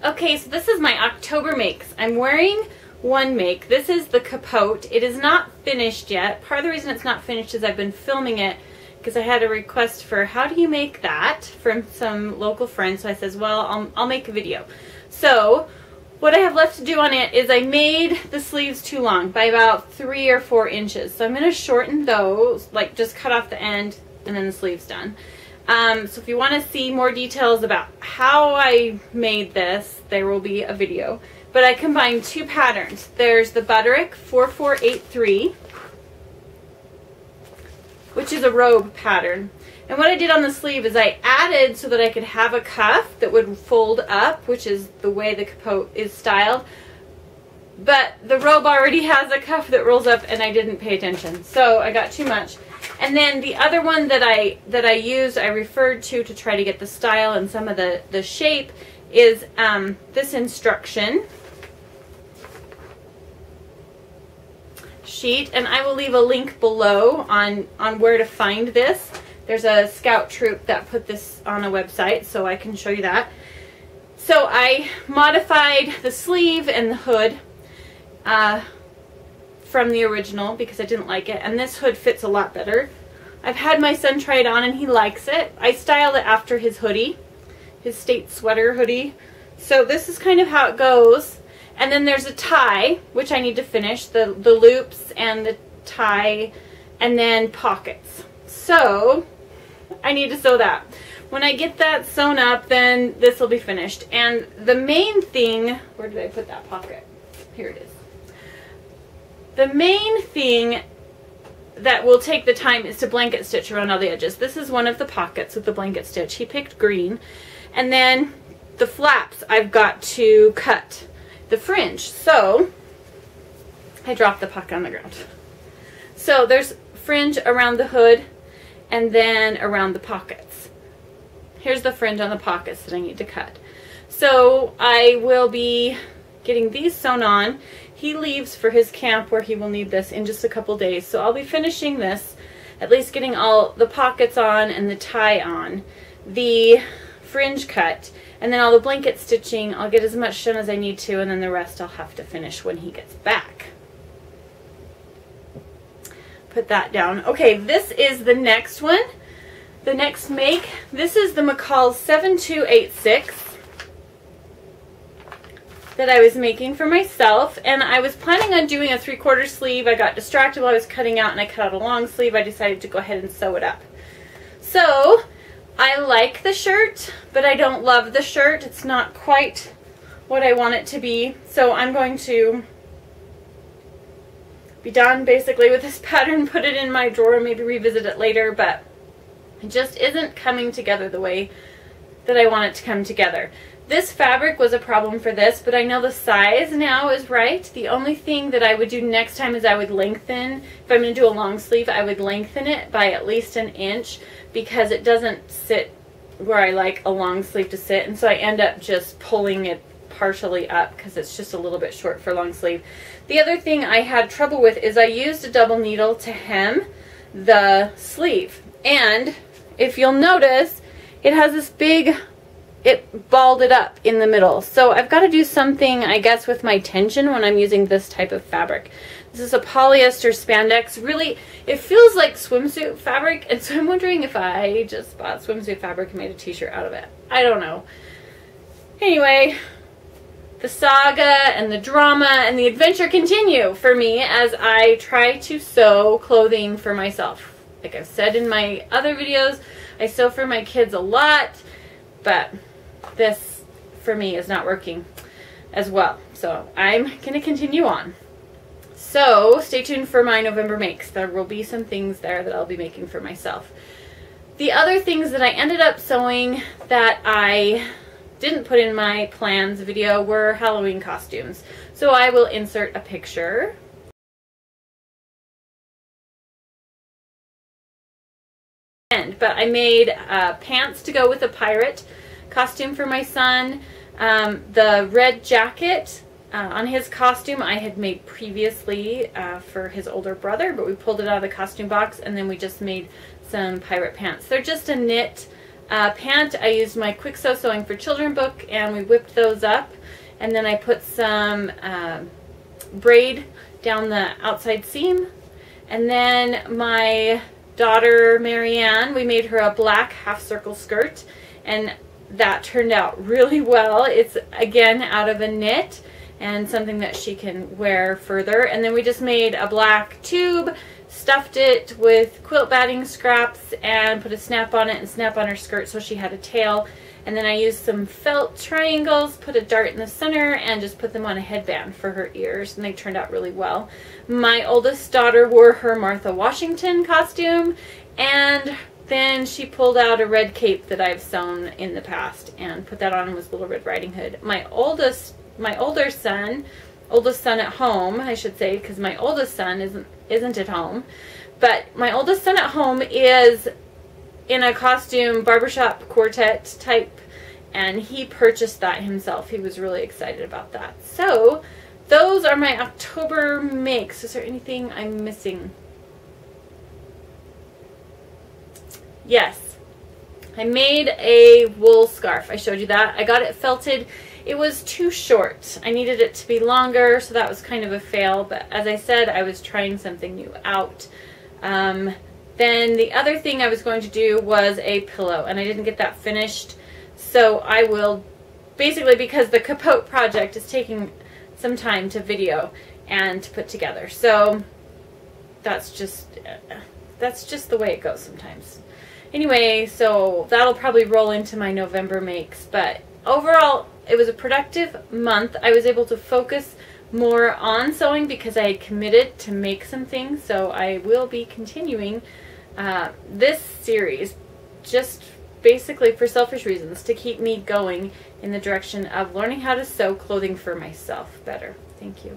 Okay, so this is my October makes. I'm wearing one make. This is the capote. It is not finished yet. Part of the reason it's not finished is I've been filming it because I had a request for how do you make that from some local friends. So I says, well, I'll make a video. So what I have left to do on it is I made the sleeves too long by about 3 or 4 inches. So I'm going to shorten those, like just cut off the end and then the sleeve's done. So if you want to see more details about how I made this, there will be a video. But I combined 2 patterns. There's the Butterick 4483, which is a robe pattern. And what I did on the sleeve is I added so that I could have a cuff that would fold up, which is the way the capote is styled. But the robe already has a cuff that rolls up and I didn't pay attention. So I got too much. And then the other one that I used, I referred to try to get the style and some of the shape is this instruction sheet. And I will leave a link below on where to find this. There's a scout troop that put this on a website, so I can show you that. So I modified the sleeve and the hood from the original because I didn't like it, and this hood fits a lot better. I've had my son try it on and he likes it. I styled it after his hoodie, his state sweater hoodie. So this is kind of how it goes. And then there's a tie, which I need to finish, the loops and the tie, and then pockets. So I need to sew that. When I get that sewn up, then this will be finished. And the main thing, where did I put that pocket? Here it is. The main thing that will take the time is to blanket stitch around all the edges. This is one of the pockets with the blanket stitch. He picked green. And then the flaps, I've got to cut the fringe. So I dropped the pocket on the ground. So there's fringe around the hood and then around the pockets. Here's the fringe on the pockets that I need to cut. So I will be getting these sewn on. He leaves for his camp where he will need this in just a couple days. So I'll be finishing this, at least getting all the pockets on and the tie on, the fringe cut, and then all the blanket stitching. I'll get as much done as I need to, and then the rest I'll have to finish when he gets back. Put that down. Okay, this is the next one. The next make. This is the McCall 7286 that I was making for myself, and I was planning on doing a 3/4 sleeve. I got distracted while I was cutting out and I cut out a long sleeve. I decided to go ahead and sew it up. So I like the shirt, but I don't love the shirt. It's not quite what I want it to be. So I'm going to be done basically with this pattern, put it in my drawer, maybe revisit it later, but it just isn't coming together the way that I want it to come together. This fabric was a problem for this, but I know the size now is right. The only thing that I would do next time is I would lengthen, if I'm going to do a long sleeve, I would lengthen it by at least 1 inch because it doesn't sit where I like a long sleeve to sit, and so I end up just pulling it partially up because it's just a little bit short for long sleeve. The other thing I had trouble with is I used a double needle to hem the sleeve, and if you'll notice, it has this big, it balled it up in the middle. So I've got to do something, I guess, with my tension when I'm using this type of fabric. This is a polyester spandex. Really, it feels like swimsuit fabric, and so I'm wondering if I just bought swimsuit fabric and made a t-shirt out of it. I don't know. Anyway, the saga and the drama and the adventure continue for me as I try to sew clothing for myself. Like I've said in my other videos, I sew for my kids a lot, but this for me is not working as well. So I'm going to continue on. So stay tuned for my November makes. There will be some things there that I'll be making for myself. The other things that I ended up sewing that I didn't put in my plans video were Halloween costumes. So I will insert a picture. But I made pants to go with a pirate costume for my son. The red jacket on his costume I had made previously for his older brother, but we pulled it out of the costume box and then we just made some pirate pants. They're just a knit pant, I used my Kwik Sewing for Children book, and we whipped those up. And then I put some braid down the outside seam. And then my daughter, Marianne, we made her a black half circle skirt. And that turned out really well. It's, again, out of a knit and something that she can wear further. And then we just made a black tube, stuffed it with quilt batting scraps, and put a snap on it and snap on her skirt so she had a tail. And then I used some felt triangles, put a dart in the center, and just put them on a headband for her ears, and they turned out really well. My oldest daughter wore her Martha Washington costume, and then she pulled out a red cape that I've sewn in the past and put that on with Little Red Riding Hood. My older son at home, I should say, because my oldest son isn't at home, but my oldest son at home is in a costume barbershop quartet type, and he purchased that himself. He was really excited about that. So those are my October makes. Is there anything I'm missing? Yes, I made a wool scarf. I showed you that. I got it felted. It was too short. I needed it to be longer, so that was kind of a fail. But as I said, I was trying something new out. Then the other thing I was going to do was a pillow, and I didn't get that finished. So I will, basically, because the capote project is taking some time to video and to put together. So that's just the way it goes sometimes. Anyway, so that'll probably roll into my November makes. But overall, it was a productive month. I was able to focus more on sewing because I had committed to make some things. So I will be continuing this series just basically for selfish reasons, to keep me going in the direction of learning how to sew clothing for myself better. Thank you.